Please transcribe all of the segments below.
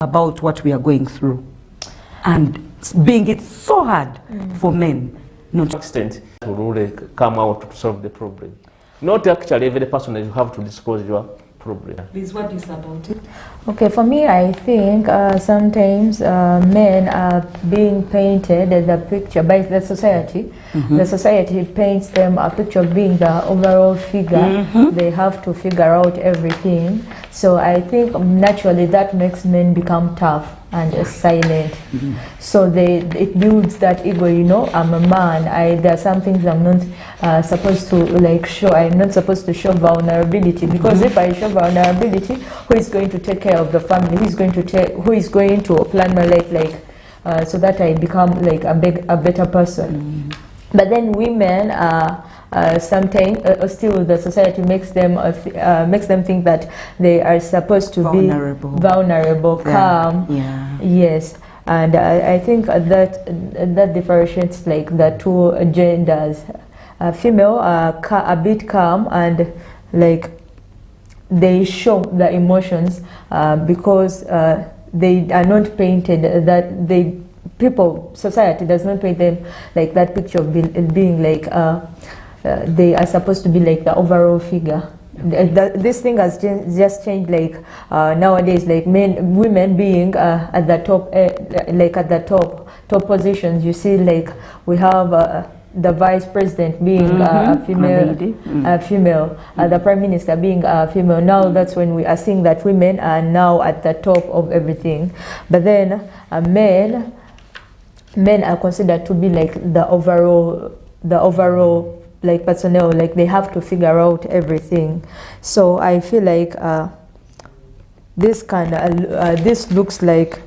about what we are going through, and being it so hard for men not to extent to really come out to solve the problem. Not actually every person that you have to disclose your problem. Liz, what is about it? Okay, for me, I think sometimes men are being painted the picture by the society. The society paints them a picture of being the overall figure. They have to figure out everything. So I think naturally that makes men become tough and silent. So it builds that ego, you know, I'm a man, there are some things I'm not supposed to like show. I'm not supposed to show vulnerability, because if I show vulnerability, who is going to take care of the family? Who is going to plan my life like so that I become like a better person? But then women sometimes still the society makes them think that they are supposed to be vulnerable, calm. Yes, and I think that differentiates like the two genders. Female are a bit calm and like they show the emotions because they are not painted that society does not paint them like that picture of being like they are supposed to be like the overall figure. This thing has just changed, like nowadays, like women being at the top, like at the top positions. You see, like we have the vice president being a female, the prime minister being a female. Now that's when we are seeing that women are now at the top of everything. But then men are considered to be like the overall like personnel, like they have to figure out everything. So I feel like this looks like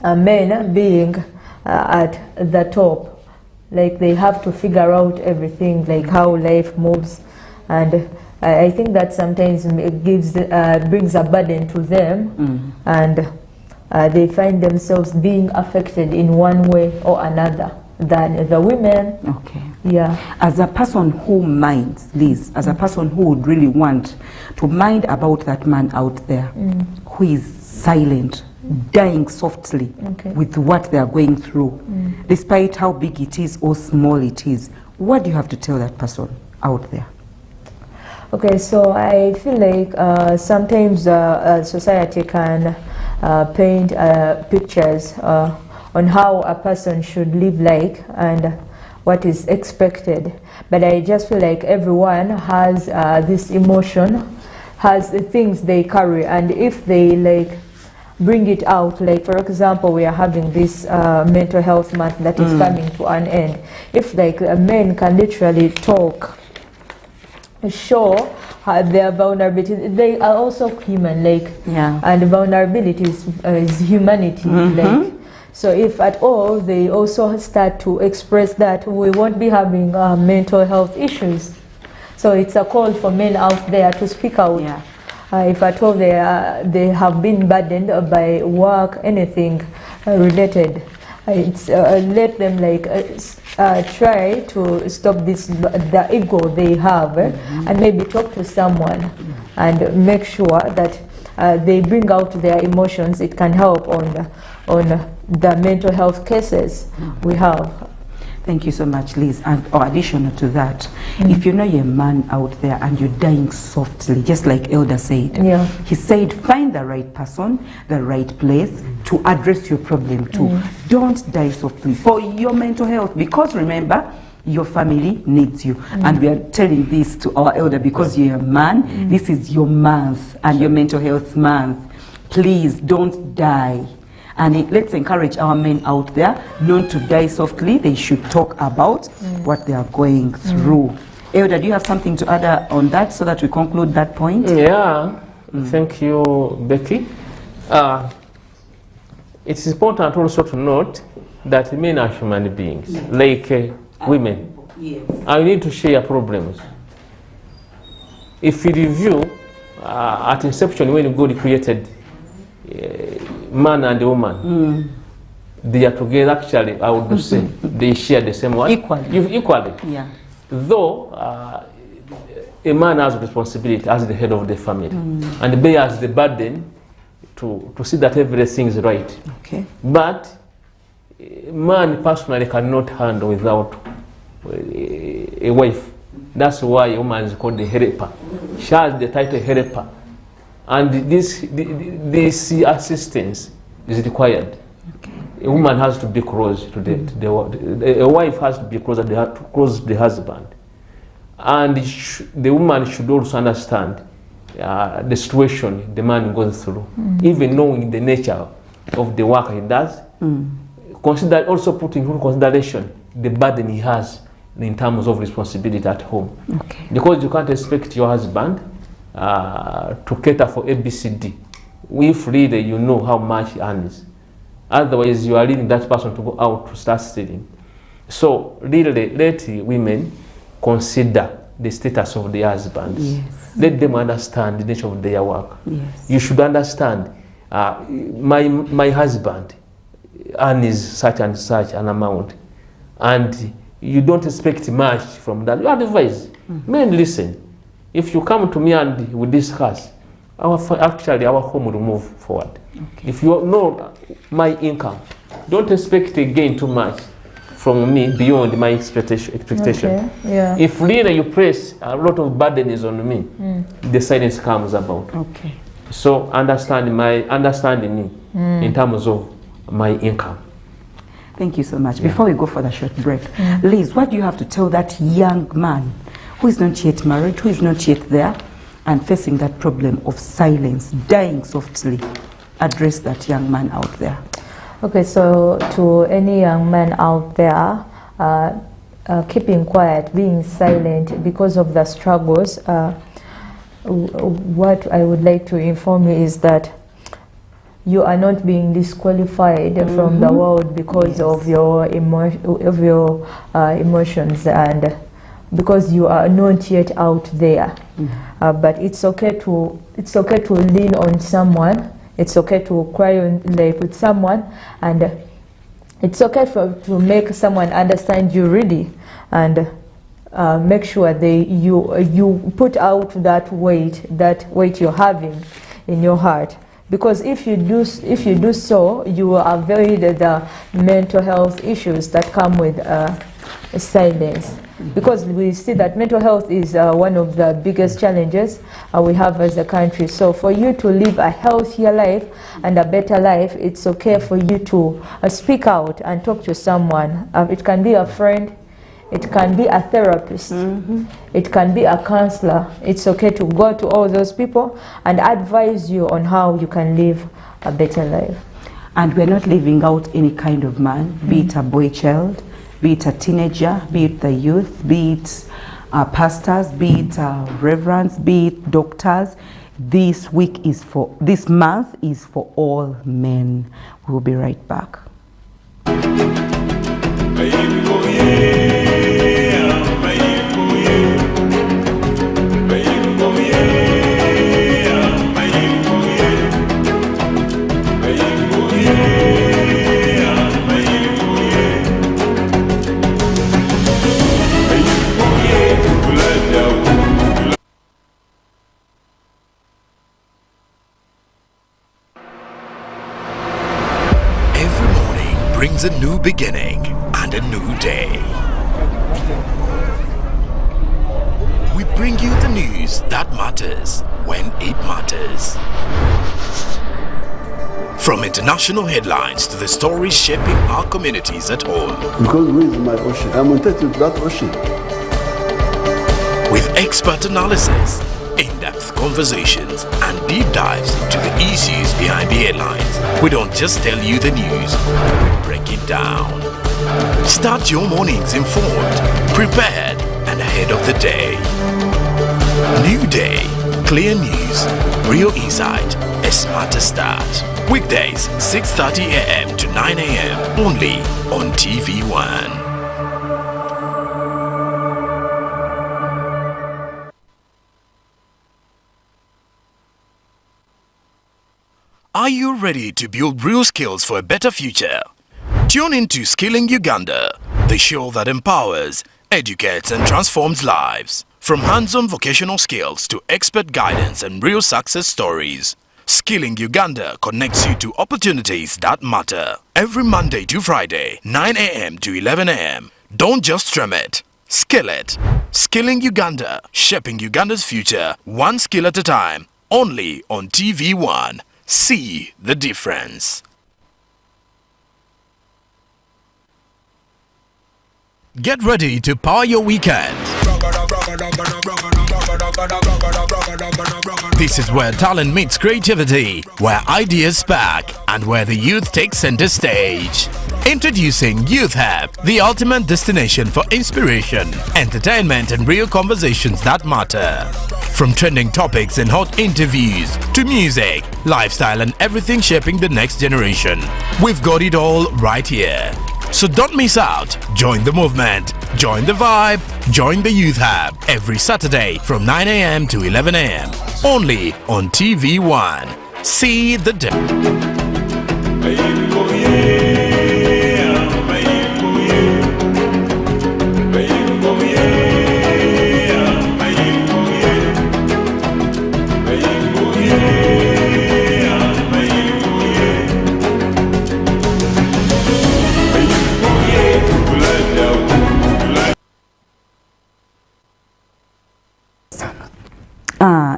men being at the top, like they have to figure out everything, like how life moves. And I think that sometimes brings a burden to them, and they find themselves being affected in one way or another than the women. Okay. Yeah. As a person who minds, Liz, as a person who would really want to mind about that man out there who is silent, dying softly with what they are going through, despite how big it is or small it is, what do you have to tell that person out there? Okay, so I feel like sometimes society can paint pictures on how a person should live like and what is expected. But I just feel like everyone has this emotion, has the things they carry, and if they like bring it out, like for example, we are having this mental health month that is coming to an end. If like men can literally talk, show their vulnerability, they are also human, like, and vulnerability is humanity, like. So if at all they also start to express that, we won't be having mental health issues. So it's a call for men out there to speak out. If at all they have been burdened by work, anything related, it's let them like try to stop the ego they have, and maybe talk to someone and make sure that they bring out their emotions. It can help on the mental health cases we have. Thank you so much, Liz. And additional to that, if you know you're a man out there and you're dying softly, just like Elder said, he said, find the right person, the right place to address your problem to. Don't die softly for your mental health, because remember, your family needs you. And we are telling this to our elder because you're a man. This is your month and your mental health month. Please don't die. And let's encourage our men out there not to die softly. They should talk about what they are going through. Elder, do you have something to add on that so that we conclude that point? Yeah, thank you, Becky. It's important also to note that men are human beings, like women. I need to share problems. If you review at inception, when God created man and woman, they are together. Actually, I would say they share the same one equally. Though a man has responsibility as the head of the family and bears the burden to see that everything is right. Okay. But man personally cannot handle without a wife. That's why a woman is called the helper. She has the title helper. And this assistance is required. Okay. A woman has to be close to a wife has to be close to the husband. And the woman should also understand the situation the man goes through, even knowing the nature of the work he does. Consider also putting into consideration the burden he has in terms of responsibility at home. Okay. Because you can't expect your husband to cater for ABCD if really you know how much he earns. Otherwise, you are leading that person to go out to start stealing. So, really, let women consider the status of their husbands. Yes. Let them understand the nature of their work. Yes. You should understand, my husband earns such and such an amount, and you don't expect much from that. You advise. Men, listen. If you come to me and we discuss, our home will move forward. Okay. If you know my income, don't expect again too much from me beyond my expectation. Okay. Yeah. If really you place a lot of burden is on me, the silence comes about. Okay. So understanding me in terms of my income. Thank you so much. Before we go for the short break, Liz, what do you have to tell that young man who is not yet married, who is not yet there, and facing that problem of silence, dying softly? Address that young man out there. Okay, so to any young man out there, keeping quiet, being silent because of the struggles, what I would like to inform you is that you are not being disqualified from the world because of your emotions, and because you are not yet out there. But it's okay to lean on someone. It's okay to cry with someone, and it's okay to make someone understand you really, and make sure you put out that weight you're having in your heart. Because if you do so, you will avoid the mental health issues that come with silence. Because we see that mental health is one of the biggest challenges we have as a country. So for you to live a healthier life and a better life, it's okay for you to speak out and talk to someone. It can be a friend, it can be a therapist, it can be a counselor. It's okay to go to all those people and advise you on how you can live a better life. And we're not leaving out any kind of man, be it a boy child, be it a teenager, be it the youth, be it pastors, be it reverends, be it doctors. This month is for all men. We'll be right back. Brings a new beginning and a new day. We bring you the news that matters when it matters. From international headlines to the stories shaping our communities at home. Because we is my ocean, I'm entitled to that ocean. With expert analysis, in-depth conversations, and deep dives into the issues behind the headlines, we don't just tell you the news, we break it down. Start your mornings informed, prepared, and ahead of the day. New day, clear news, real insight, a smarter start. Weekdays, 6:30 a.m. to 9 a.m. only on TV1. Are you ready to build real skills for a better future? Tune in to Skilling Uganda, the show that empowers, educates, and transforms lives. From hands-on vocational skills to expert guidance and real success stories, Skilling Uganda connects you to opportunities that matter. Every Monday to Friday, 9 a.m. to 11 a.m. Don't just stream it. Skill it. Skilling Uganda, shaping Uganda's future, one skill at a time. Only on TV1. See the difference. Get ready to power your weekend. This is where talent meets creativity, where ideas spark, and where the youth takes center stage. Introducing Youth Hub, the ultimate destination for inspiration, entertainment, and real conversations that matter. From trending topics and hot interviews to music, lifestyle, and everything shaping the next generation, we've got it all right here. So don't miss out. Join the movement, join the vibe, join the Youth Hub every Saturday from 9 a.m. to 11 a.m. Only on TV1. See the difference.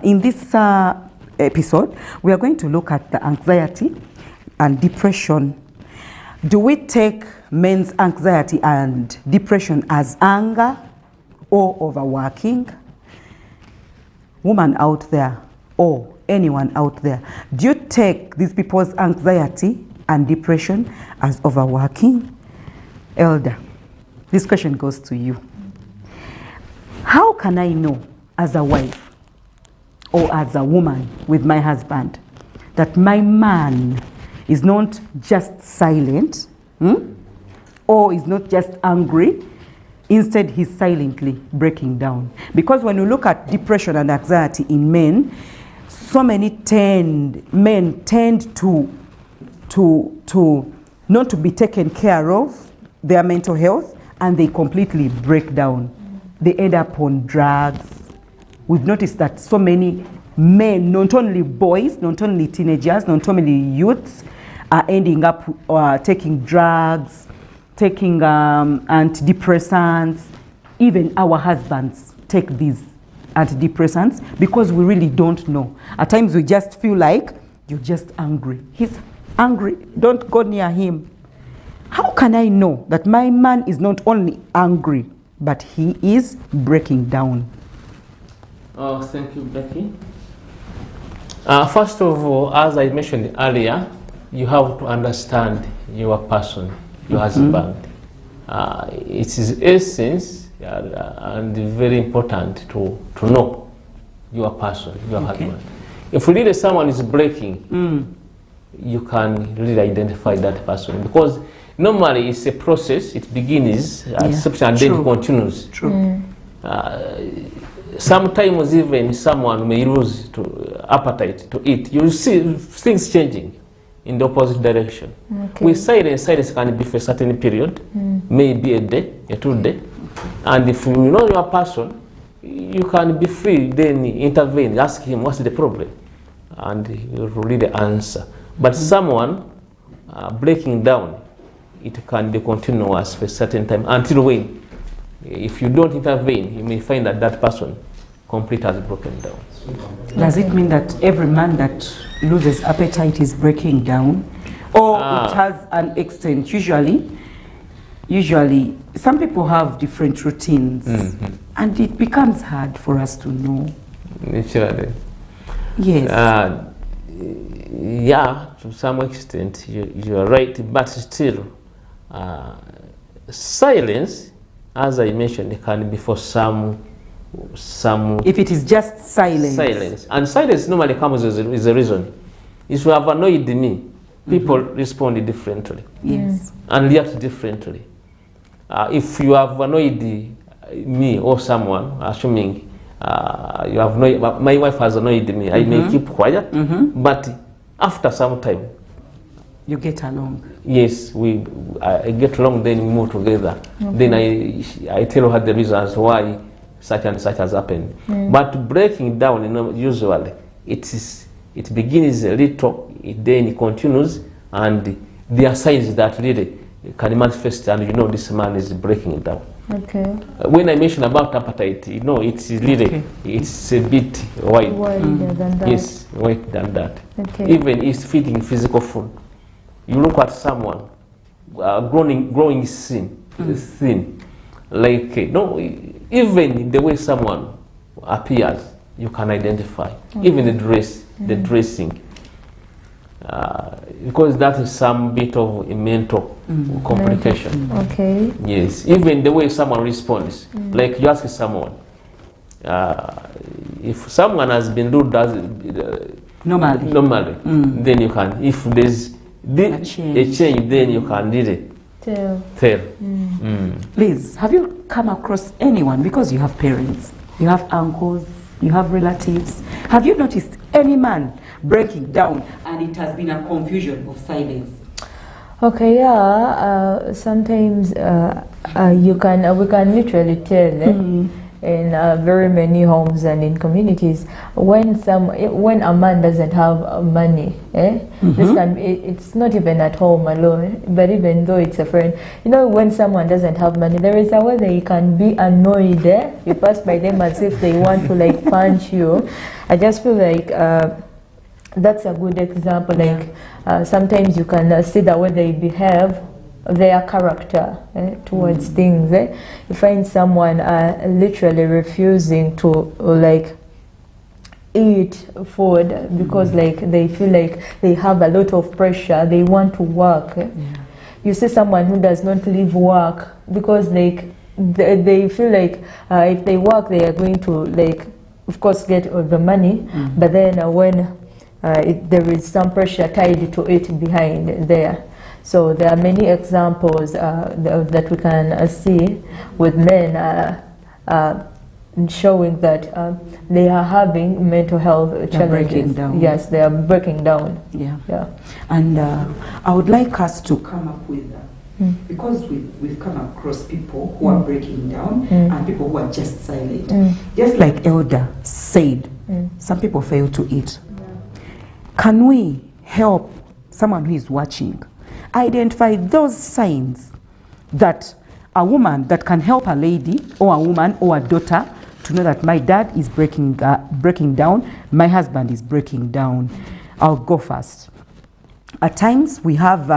In this episode, we are going to look at the anxiety and depression. Do we take men's anxiety and depression as anger or overworking? Woman out there or anyone out there, do you take these people's anxiety and depression as overworking? Elder, this question goes to you. How can I know as a wife or as a woman with my husband that my man is not just silent or is not just angry, instead he's silently breaking down? Because when you look at depression and anxiety in men, so many men tend to not to be taken care of their mental health, and they completely break down. They end up on drugs. We've noticed that so many men, not only boys, not only teenagers, not only youths, are ending up taking drugs, taking antidepressants. Even our husbands take these antidepressants because we really don't know. At times we just feel like you're just angry. He's angry, don't go near him. How can I know that my man is not only angry, but he is breaking down? Oh, thank you, Becky. First of all, as I mentioned earlier, you have to understand your person, your husband. It is essence and very important to know your person, your husband. If really someone is breaking, you can really identify that person, because normally it's a process. It begins at something and then it continues. True. Sometimes even someone may lose appetite to eat. You see things changing in the opposite direction. With silence can be for a certain period, maybe a day, a 2 day. And if you know your person, you can be free, then intervene, ask him what's the problem, and he will really answer. But someone breaking down, it can be continuous for a certain time until when, if you don't intervene, you may find that that person completely has broken down. Does it mean that every man that loses appetite is breaking down? Or it has an extent? Usually, some people have different routines, and it becomes hard for us to know. Naturally. Yes. Yeah, to some extent, you are right, but still, silence, as I mentioned, it can be for some. If it is just silence. And silence normally comes as a reason. If you have annoyed me, people respond differently. Yes. And react differently. If you have annoyed me or someone, assuming you have annoyed, my wife has annoyed me, I may keep quiet, but after some time, you get along. Yes, I get along, then we move together. Then I tell her the reasons why such and such has happened. But breaking down, usually it is It begins a little, then it continues, and there are signs that really can manifest, and you know this man is breaking down. Okay. When I mention about appetite, you know, it's really, it's a bit wide. Wider than that. Yes, wider than that. Okay. Even if feeding physical food, you look at someone growing thin, like no, even the way someone appears, you can identify. Even the dress, the dressing, because that is some bit of a mental complication. Okay. Yes, even the way someone responds, like you ask someone, if someone has been rude normally, then you can, if there's a change, then you can really tell. Liz, have you come across anyone, because you have parents, you have uncles, you have relatives, have you noticed any man breaking down and it has been a confusion of silence? Okay, yeah. Sometimes we can literally tell in very many homes and in communities when a man doesn't have money. This it's not even at home alone, but even though it's a friend, you know, when someone doesn't have money, there is a way they can be annoyed. You pass by them as if they want to like punch you. I just feel like that's a good example. Like sometimes you can see the way they behave, their character towards things. You find someone literally refusing to like eat food because like they feel like they have a lot of pressure, they want to work. You see someone who does not leave work because like they feel like if they work they are going to like of course get the money, but then when there is some pressure tied to it behind there. So there are many examples that we can see with men showing that they are having mental health challenges. Breaking down. Yes, they are breaking down. Yeah. And I would like us to come up with because we've come across people who are breaking down and people who are just silent. Just like Elder said, some people fail to eat. Can we help someone who is watching identify those signs that a woman that can help a lady or a woman or a daughter to know that my dad is breaking down, my husband is breaking down? I'll go first. At times we have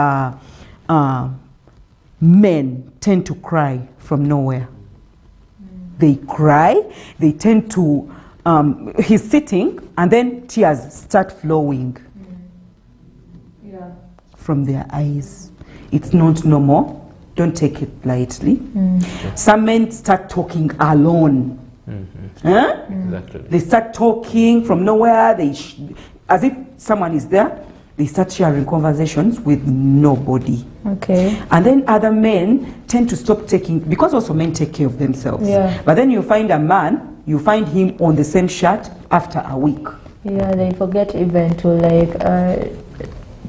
men tend to cry from nowhere. They cry, they tend to, he's sitting and then tears start flowing from their eyes. It's not normal. Don't take it lightly. Some men start talking alone. Exactly. They start talking from nowhere. As if someone is there. They start sharing conversations with nobody. Okay. And then other men tend to stop taking, because also men take care of themselves. But then you find a man, you find him on the same shirt after a week. Yeah, they forget even to like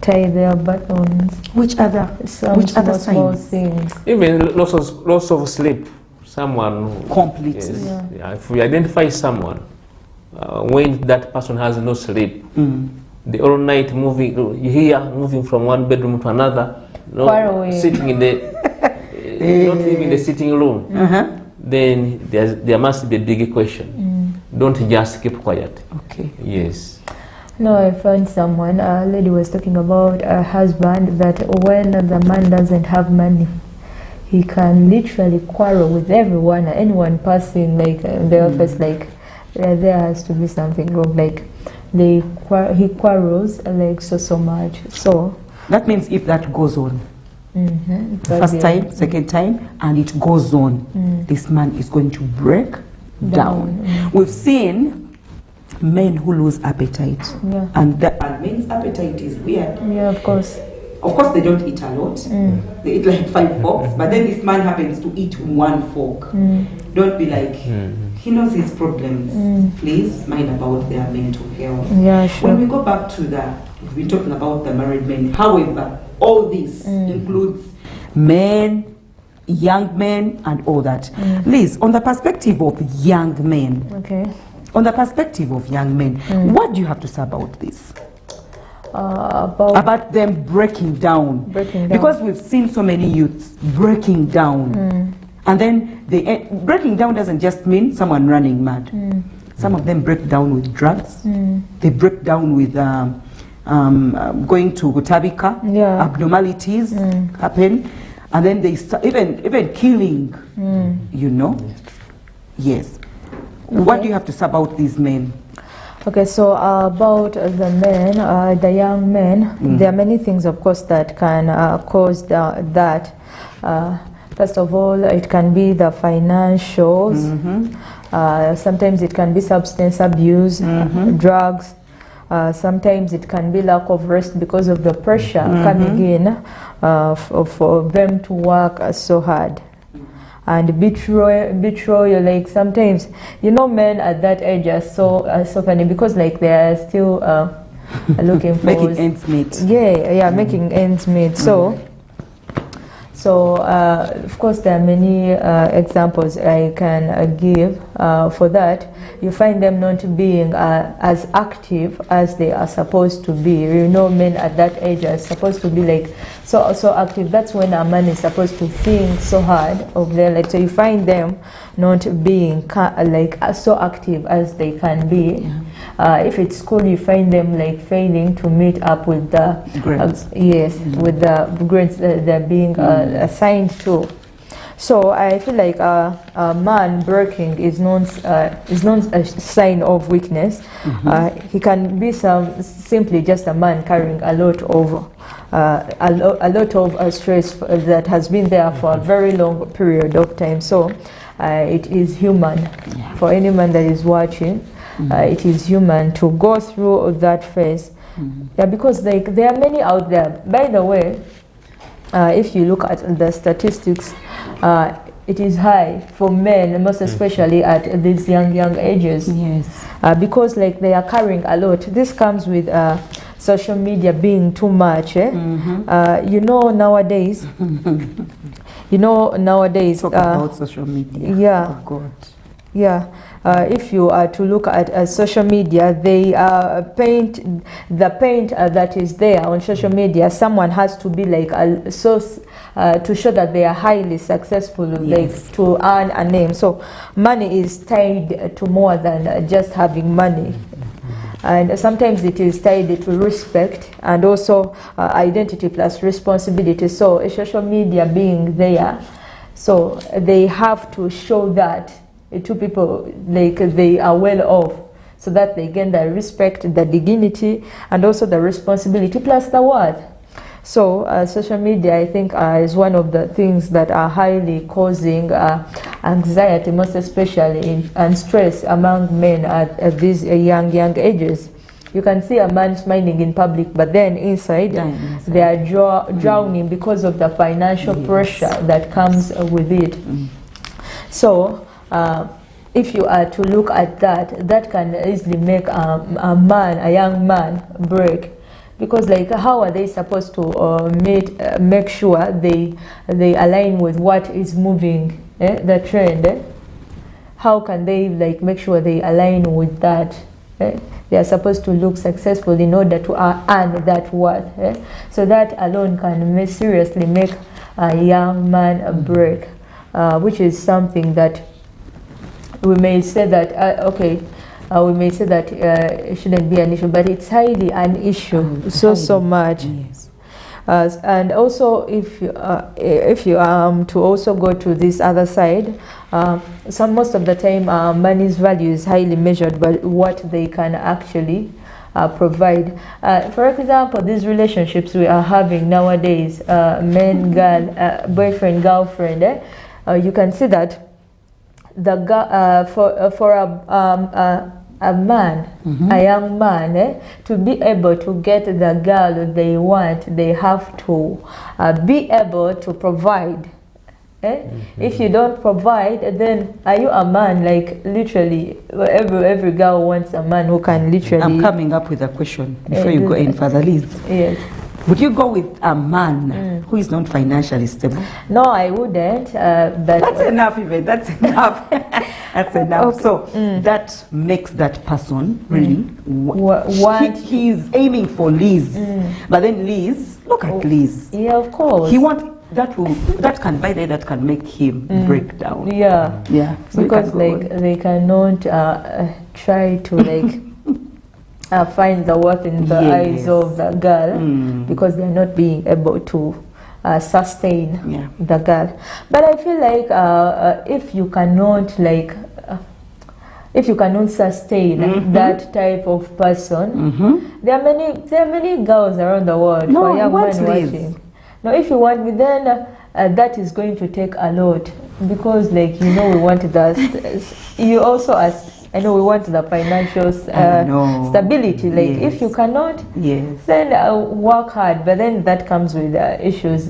tie their buttons. Which other small signs? things. Even loss of sleep. Someone completely. Yes, if we identify someone when that person has no sleep, the all night moving, you hear moving from one bedroom to another, sitting in the not even the sitting room, then there must be a big question. Don't just keep quiet. Okay. Yes. No, I found someone, a lady was talking about a husband that when the man doesn't have money, he can literally quarrel with everyone, anyone passing like the office, like there has to be something wrong, like he quarrels like so much. So that means if that goes on, first time, second time, and it goes on, this man is going to break down. We've seen men who lose appetite, and men's appetite is weird. Yeah, of course. Of course, they don't eat a lot. They eat like 5 forks, but then this man happens to eat 1 fork. Don't be like, he knows his problems. Please mind about their mental health. Yeah, sure. When we go back to we've been talking about the married men. However, all this includes men, young men, and all that. Liz, on the perspective of young men, okay, On the perspective of young men, what do you have to say about this? About them breaking down. Because we've seen so many youths breaking down. And then breaking down doesn't just mean someone running mad. Some of them break down with drugs. They break down with going to Tabika. Abnormalities happen. And then they start even killing, you know. Yes. What do you have to say about these men? Okay, so about the men, the young men, there are many things, of course, that can cause that. First of all, it can be the financials. Sometimes it can be substance abuse, drugs. Sometimes it can be lack of rest because of the pressure coming in for them to work so hard. And betrayal, like sometimes, you know, men at that age are so funny because like they are still looking for making ends meet. Making ends meet. So of course there are many examples I can give for that. You find them not being as active as they are supposed to be. You know, men at that age are supposed to be like so active. That's when a man is supposed to think so hard of their life. So you find them not being like so active as they can be. If it's school, you find them like failing to meet up with the grades. With the grades they're being assigned to. So I feel like a man breaking is not a sign of weakness. He can be simply just a man carrying a lot of stress that has been there for a very long period of time. So it is human for any man that is watching. It is human to go through that phase. Because like there are many out there. By the way, if you look at the statistics, it is high for men, most especially at these young ages. Because like they are carrying a lot. This comes with social media being too much. You know, nowadays. Talk about social media. Oh God. If you are to look at social media, they paint that is there on social media. Someone has to be like to show that they are highly successful, like to earn a name. So money is tied to more than just having money. And sometimes it is tied to respect and also identity plus responsibility. So social media being there, so they have to show that to people like they are well off, so that they gain the respect, the dignity, and also the responsibility plus the worth. So social media, I think, is one of the things that are highly causing anxiety, most especially and stress among men at these young ages. You can see a man smiling in public, but then inside they are drowning because of the financial pressure that comes with it. So if you are to look at that, that can easily make a young man break. Because like, how are they supposed to make sure they align with what is moving, the trend? How can they like make sure they align with that? They are supposed to look successful in order to earn that worth. So that alone can seriously make a young man break, which is something that we may say that we may say that it shouldn't be an issue, but it's highly an issue, so much. And also, if you to also go to this other side, most of the time money's value is highly measured by what they can actually provide. For example, these relationships we are having nowadays, man, girl, boyfriend, girlfriend, you can see that for a man, a young man, to be able to get the girl they want, they have to be able to provide. If you don't provide, then are you a man? Like literally, every girl wants a man who can literally. I'm coming up with a question before you go in further, Liz. Yes. Would you go with a man who is not financially stable? No, I wouldn't. But That's enough, even. That's enough. That's enough. Okay. So that makes that person really. He's aiming for Liz, but then Liz, look at Liz. Yeah, of course. He want that can by the way, that can make him break down. Yeah. Yeah. So Because like they cannot try to like find the worth in the eyes of the girl because they're not being able to sustain the girl. But I feel like if you cannot like if you cannot sustain that type of person, there are many girls around the world for young men watching. Now, if you want me, then that is going to take a lot because, like, you know, we want the. You also I know we want the financial stability. Like, if you cannot, then work hard. But then that comes with issues.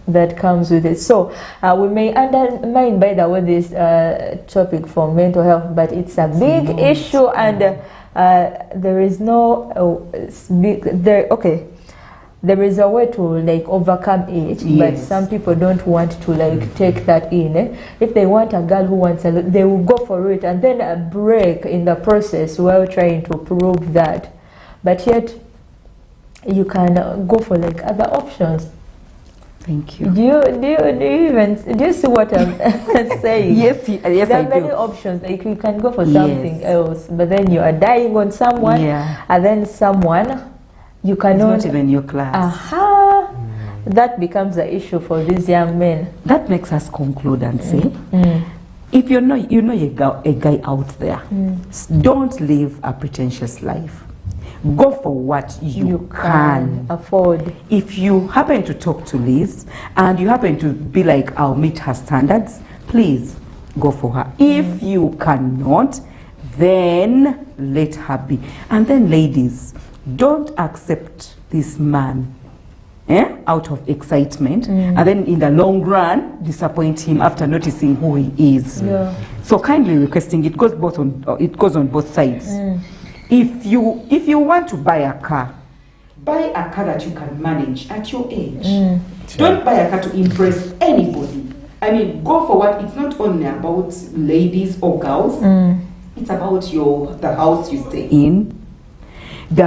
That comes with it. So we may undermine, by the way, this topic for mental health, but it's a big issue, and there is no there is a way to like overcome it, but some people don't want to like take that in. If they want a girl who wants a lot, they will go for it and then break in the process while trying to prove that. But yet, you can go for like other options. Thank you. Do you see what I'm saying? Yes, there are many options. Like you can go for something else, but then you are dying on someone, and then someone you cannot. It's not even your class. That becomes the issue for these young men. That makes us conclude and say, if you know a guy out there, don't live a pretentious life. Go for what you can afford. If you happen to talk to Liz and you happen to be like, I'll meet her standards, please go for her. If you cannot, then let her be. And then ladies, don't accept this man out of excitement and then in the long run disappoint him after noticing who he is. So kindly requesting, it goes on both sides. If you want to buy a car that you can manage at your age. Don't buy a car to impress anybody. I mean, go for what. It's not only about ladies or girls. It's about the house you stay in, the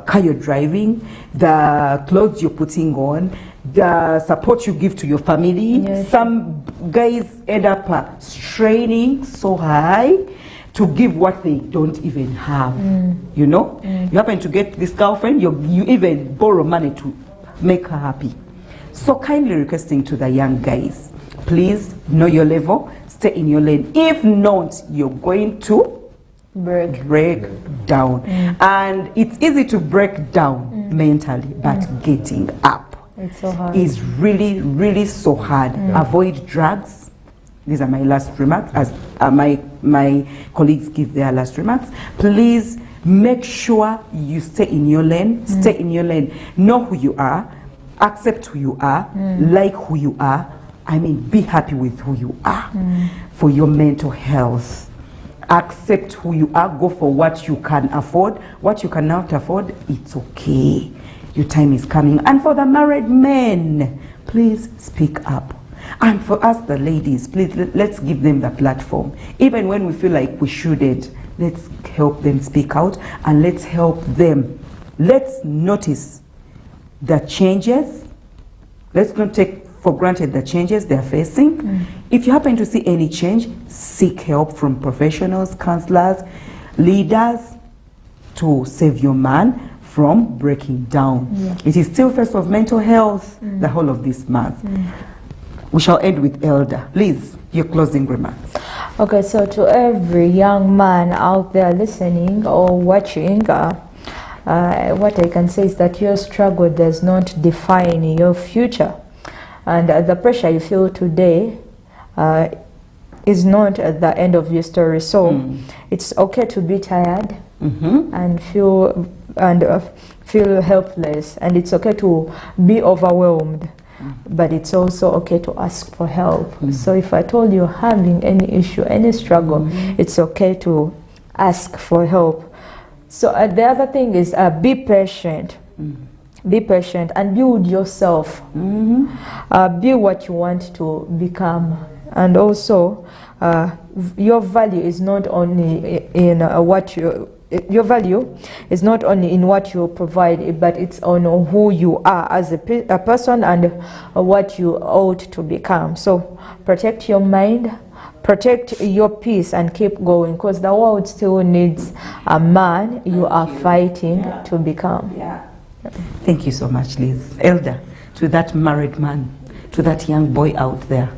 car you're driving, the clothes you're putting on, the support you give to your family. Some guys end up straining so high to give what they don't even have. You know, you happen to get this girlfriend, you even borrow money to make her happy. So kindly requesting to the young guys, please know your level, stay in your lane. If not, you're going to break down. And it's easy to break down mentally, but getting up is really, really so hard. Avoid drugs. These are my last remarks, as my colleagues give their last remarks. Please make sure you stay in your lane. Stay in your lane. Know who you are. Accept who you are. Like who you are. I mean, be happy with who you are for your mental health. Accept who you are. Go for what you can afford. What you cannot afford, it's okay. Your time is coming. And for the married men, please speak up. And for us, the ladies, please, let's give them the platform. Even when we feel like we shouldn't, let's help them speak out and let's help them. Let's notice the changes. Let's not take for granted the changes they're facing. If you happen to see any change, seek help from professionals, counselors, leaders to save your man from breaking down. It is still First of Mental Health, the whole of this month. We shall end with Elder. Liz, your closing remarks. Okay, so to every young man out there listening or watching, what I can say is that your struggle does not define your future. And the pressure you feel today is not the end of your story. So it's okay to be tired and feel helpless, and it's okay to be overwhelmed. But it's also okay to ask for help. So if I told you having any issue, any struggle, it's okay to ask for help. So the other thing is be patient. Be patient and build yourself. Be what you want to become. And also, your value is not only in what your value is not only in what you provide, but it's on who you are as a person and what you ought to become. So protect your mind, protect your peace, and keep going, because the world still needs a man you are fighting to become. Thank you so much, Liz. Elder, to that married man, to that young boy out there,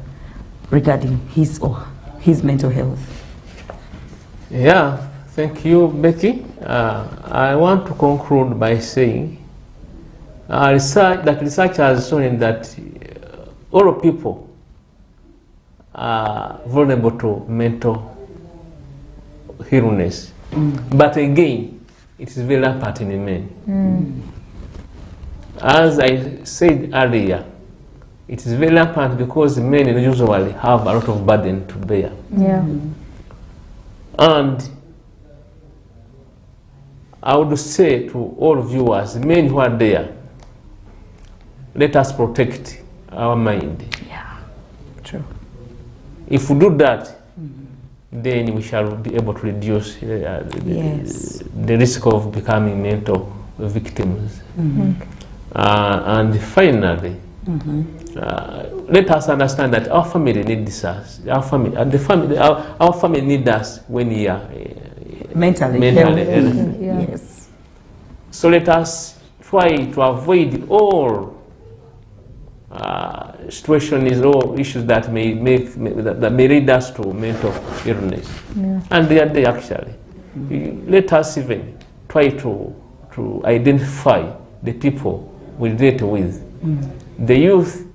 regarding his or his mental health. Yeah, thank you, Becky. I want to conclude by saying research has shown that all people are vulnerable to mental illness. But again, it is very rampant in men. As I said earlier, it is very rampant because men usually have a lot of burden to bear. And I would say to all viewers, men who are there, let us protect our mind. True. If we do that, then we shall be able to reduce the risk of becoming mental victims. And finally, let us understand that our family needs us. Our family needs us when we are mentally ill. Yes. So let us try to avoid all situations or issues that may lead us to mental illness. And they are there actually. Let us even try to identify the people we relate with. The youth,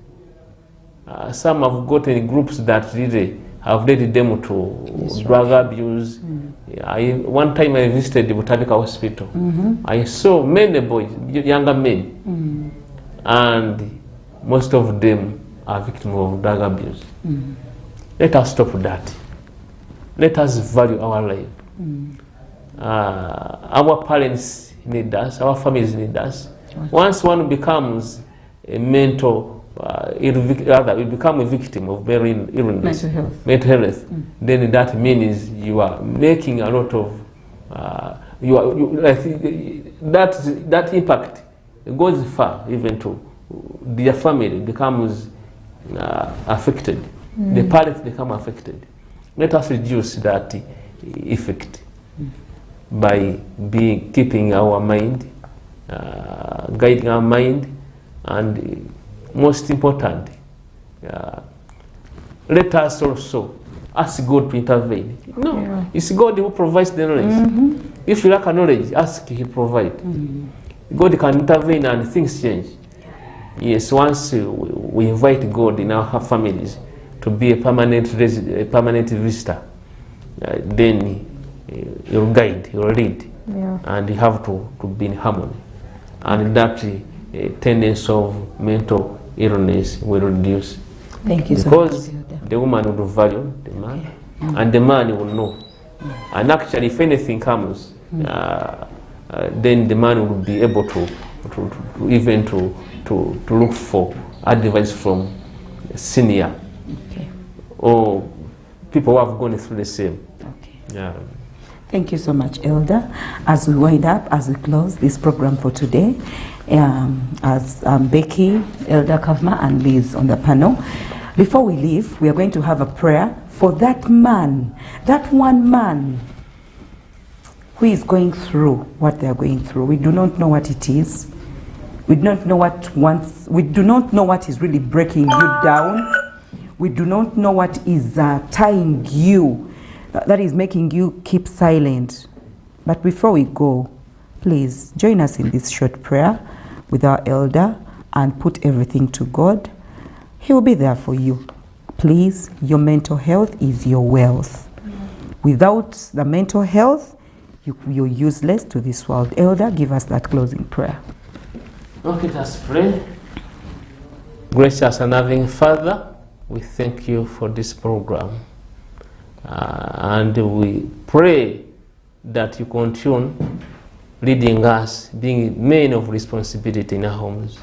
some have gotten groups that really have led them to drug abuse. One time I visited the Botanical Hospital. I saw many boys, younger men, and most of them are victims of drug abuse. Let us stop that. Let us value our life. Our parents need us, our families need us. Once one becomes a mental we become a victim of illness, mental health, then that means you are making a lot of that impact goes far, even to their family becomes affected. The parents become affected. Let us reduce that effect by keeping our mind, guiding our mind, and most important, let us also ask God to intervene. It's God who provides the knowledge. If you lack knowledge, ask, He provide. God can intervene and things change. Yes, once we invite God in our families to be a permanent visitor, then He'll guide, He'll lead, and you have to be in harmony. And that tendency of mental illness will reduce. Thank you because so much. The woman will value the man, and the man will know. And actually, if anything comes, then the man will be able to look for advice from senior or people who have gone through the same. Thank you so much, Elder. As we wind up, as we close this program for today, as Becky, Elder Kavma, and Liz on the panel, before we leave, we are going to have a prayer for that man, that one man who is going through what they are going through. We do not know what it is. We do not know what is really breaking you down. We do not know what is tying you, that is making you keep silent. But before we go, please join us in this short prayer with our elder and put everything to God. He will be there for you. Please, your mental health is your wealth. Without the mental health, you're useless to this world. Elder, give us that closing prayer. Okay, let's pray. Gracious and loving Father, we thank you for this program. And we pray that you continue leading us, being men of responsibility in our homes.